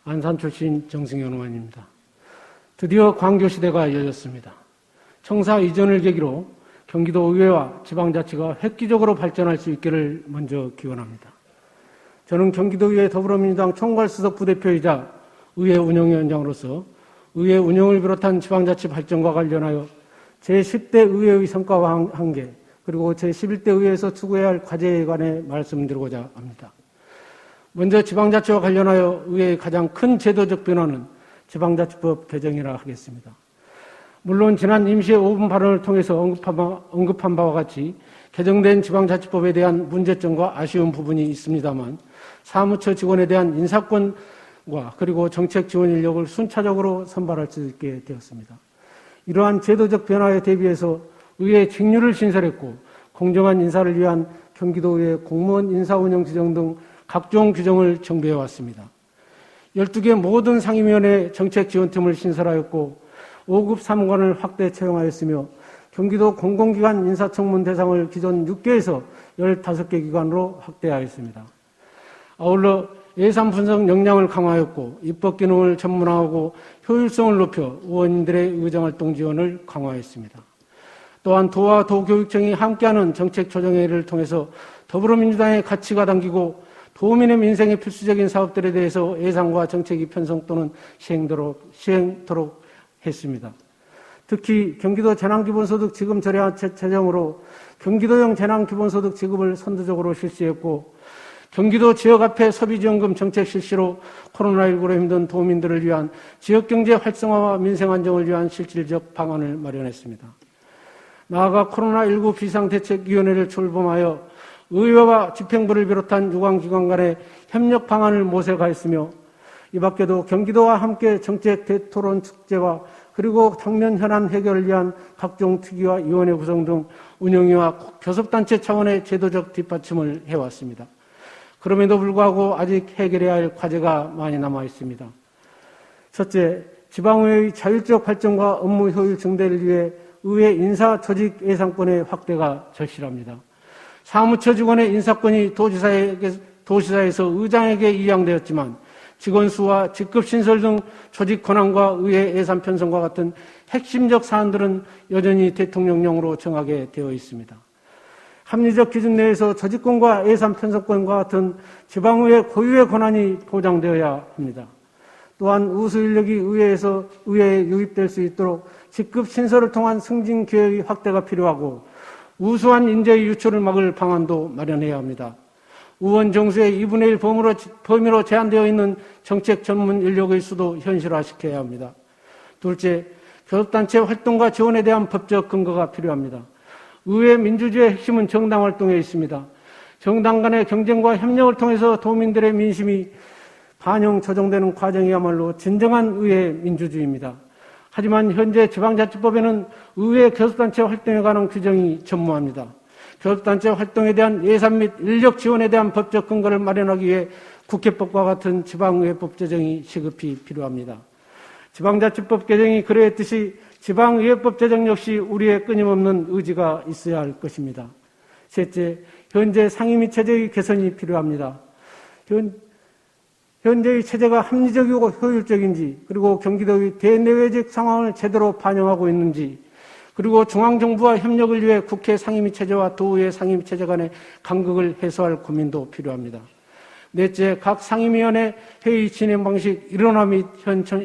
안산 출신 정승현 의원입니다. 드디어 광교시대가 열렸습니다. 청사 이전을 계기로 경기도 의회와 지방자치가 획기적으로 발전할 수 있기를 먼저 기원합니다. 저는 경기도의회 더불어민주당 총괄수석 부대표이자 의회 운영위원장으로서 의회 운영을 비롯한 지방자치 발전과 관련하여 제10대 의회의 성과와 한계, 그리고 제11대 의회에서 추구해야 할 과제에 관해 말씀드리고자 합니다. 먼저 지방자치와 관련하여 의회의 가장 큰 제도적 변화는 지방자치법 개정이라 하겠습니다. 물론 지난 임시의 5분 발언을 통해서 언급한 바와 같이 개정된 지방자치법에 대한 문제점과 아쉬운 부분이 있습니다만 사무처 직원에 대한 인사권과 그리고 정책 지원 인력을 순차적으로 선발할 수 있게 되었습니다. 이러한 제도적 변화에 대비해서 의회 직류를 신설했고 공정한 인사를 위한 경기도의회 공무원 인사운영 규정 등 각종 규정을 정비해 왔습니다. 12개 모든 상임위원회 정책지원팀을 신설하였고 5급 사무관을 확대 채용하였으며 경기도 공공기관 인사청문 대상을 기존 6개에서 15개 기관으로 확대하였습니다. 아울러 예산 분석 역량을 강화하였고 입법 기능을 전문화하고 효율성을 높여 의원님들의 의정활동 지원을 강화했습니다. 또한 도와 도교육청이 함께하는 정책 조정회의를 통해서 더불어민주당의 가치가 담기고 도민의 민생에 필수적인 사업들에 대해서 예산과 정책이 편성 또는 시행토록 했습니다. 특히 경기도 재난기본소득 지급 절야 재정으로 경기도형 재난기본소득 지급을 선두적으로 실시했고 경기도 지역화폐 소비지원금 정책 실시로 코로나19로 힘든 도민들을 위한 지역경제 활성화와 민생 안정을 위한 실질적 방안을 마련했습니다. 나아가 코로나19 비상대책위원회를 출범하여 의회와 집행부를 비롯한 유관기관 간의 협력 방안을 모색하였으며 이 밖에도 경기도와 함께 정책 대토론 축제와 그리고 당면 현안 해결을 위한 각종 특위와 위원회 구성 등 운영위와 교섭단체 차원의 제도적 뒷받침을 해왔습니다. 그럼에도 불구하고 아직 해결해야 할 과제가 많이 남아 있습니다. 첫째, 지방의회의 자율적 발전과 업무 효율 증대를 위해 의회 인사 조직 예산권의 확대가 절실합니다. 사무처 직원의 인사권이 도지사에서 의장에게 이양되었지만 직원 수와 직급 신설 등 조직 권한과 의회 예산 편성과 같은 핵심적 사안들은 여전히 대통령령으로 정하게 되어 있습니다. 합리적 기준 내에서 조직권과 예산 편성권과 같은 지방의회 고유의 권한이 보장되어야 합니다. 또한 우수 인력이 의회에 유입될 수 있도록 직급 신설을 통한 승진 기회의 확대가 필요하고 우수한 인재의 유출을 막을 방안도 마련해야 합니다. 의원 정수의 2분의 1 범위로 제한되어 있는 정책 전문 인력의 수도 현실화시켜야 합니다. 둘째, 교섭단체 활동과 지원에 대한 법적 근거가 필요합니다. 의회 민주주의의 핵심은 정당 활동에 있습니다. 정당 간의 경쟁과 협력을 통해서 도민들의 민심이 반영, 조정되는 과정이야말로 진정한 의회 민주주의입니다. 하지만 현재 지방자치법에는 의회 교섭단체 활동에 관한 규정이 전무합니다. 교섭단체 활동에 대한 예산 및 인력 지원에 대한 법적 근거를 마련하기 위해 국회법과 같은 지방의회법 제정이 시급히 필요합니다. 지방자치법 개정이 그러했듯이 지방의회법 제정 역시 우리의 끊임없는 의지가 있어야 할 것입니다. 셋째, 현재 상임위 체제의 개선이 필요합니다. 현재의 체제가 합리적이고 효율적인지, 그리고 경기도의 대내외적 상황을 제대로 반영하고 있는지, 그리고 중앙정부와 협력을 위해 국회 상임위 체제와 도의회 상임위 체제 간의 간극을 해소할 고민도 필요합니다. 넷째, 각 상임위원회 회의 진행 방식, 일원화 및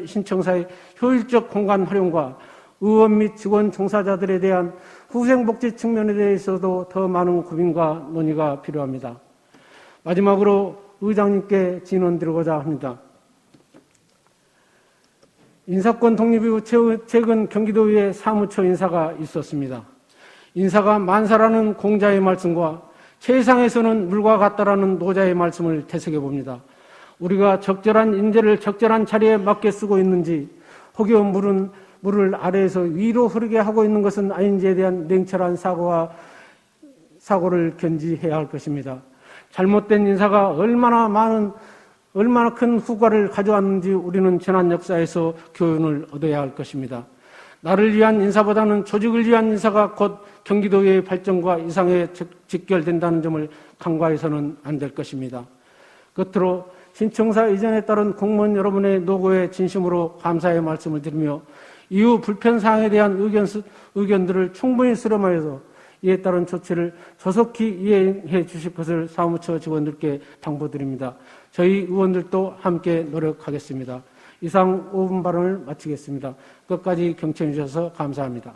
신청사의 효율적 공간 활용과 의원 및 직원 종사자들에 대한 후생복지 측면에 대해서도 더 많은 고민과 논의가 필요합니다. 마지막으로 의장님께 진언드리고자 합니다. 인사권 독립 이후 최근 경기도의회 사무처 인사가 있었습니다. 인사가 만사라는 공자의 말씀과 세상에서는 물과 같다라는 노자의 말씀을 되새겨 봅니다. 우리가 적절한 인재를 적절한 자리에 맞게 쓰고 있는지, 혹여 물을 아래에서 위로 흐르게 하고 있는 것은 아닌지에 대한 냉철한 사고를 견지해야 할 것입니다. 잘못된 인사가 얼마나 큰 후과를 가져왔는지 우리는 지난 역사에서 교훈을 얻어야 할 것입니다. 나를 위한 인사보다는 조직을 위한 인사가 곧 경기도의 발전과 이상에 직결된다는 점을 간과해서는 안 될 것입니다. 끝으로 신청사 이전에 따른 공무원 여러분의 노고에 진심으로 감사의 말씀을 드리며 이후 불편사항에 대한 의견들을 충분히 수렴하여서 이에 따른 조치를 조속히 이행해 주실 것을 사무처 직원들께 당부드립니다. 저희 의원들도 함께 노력하겠습니다. 이상 5분 발언을 마치겠습니다. 끝까지 경청해 주셔서 감사합니다.